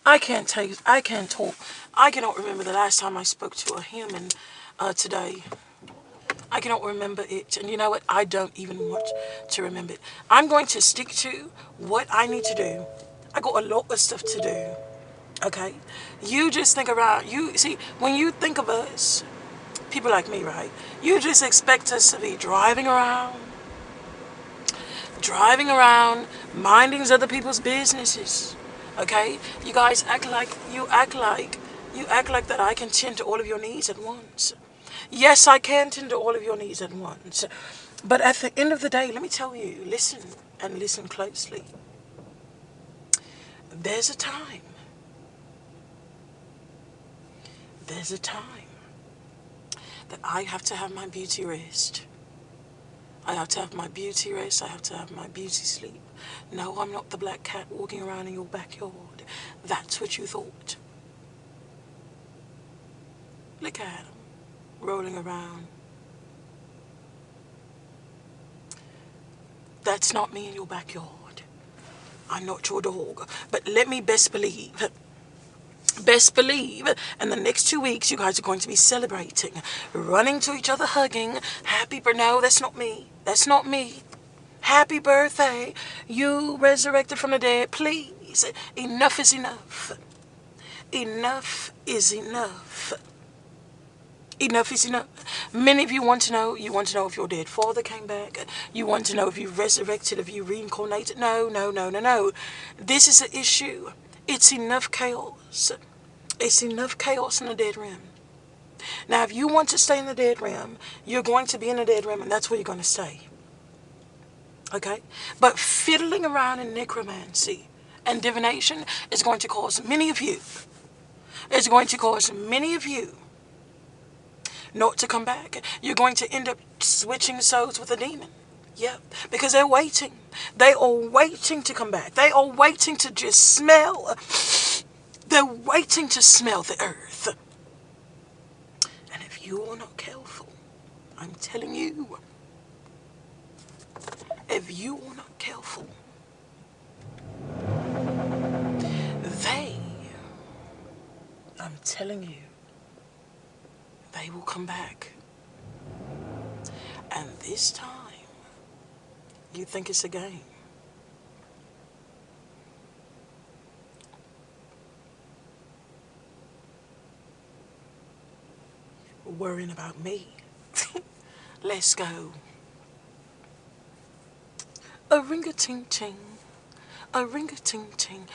I can't take. I can't talk. I cannot remember the last time I spoke to a human today. I cannot remember it. And you know what? I don't even want to remember it. I'm going to stick to what I need to do. I got a lot of stuff to do. Okay? You just think around. You see, when you think of us, people like me, right? You just expect us to be driving around, minding other people's businesses. Okay? You guys act like that I can tend to all of your needs at once. Yes, I can tend to all of your needs at once. But at the end of the day, let me tell you, listen and listen closely. There's a time. There's a time that I have to have my beauty rest. I have to have my beauty rest. I have to have my beauty sleep. No, I'm not the black cat walking around in your backyard. That's what you thought. Look at him, rolling around. That's not me in your backyard. I'm not your dog. But let me best believe, in the next 2 weeks, you guys are going to be celebrating, running to each other, hugging. Happy birthday. No, that's not me. That's not me. Happy birthday. You resurrected from the dead. Please. Enough is enough. Enough is enough. Enough is enough. Many of you want to know if your dead father came back. You want to know if you resurrected, if you reincarnated. No, no, no, no, no. This is an issue. It's enough chaos. It's enough chaos in the dead realm. Now, if you want to stay in the dead realm, you're going to be in the dead realm, and that's where you're going to stay. Okay? But fiddling around in necromancy and divination is going to cause many of you not to come back. You're going to end up switching souls with a demon. Yep, because they're waiting. They are waiting to come back. They are waiting to just smell. They're waiting to smell the earth. And if you are not careful, I'm telling you, if you are not careful, I'm telling you, they will come back. And this time, you think it's a game. Worrying about me. Let's go. A ring-a-ting-ting. A ring-a-ting-ting.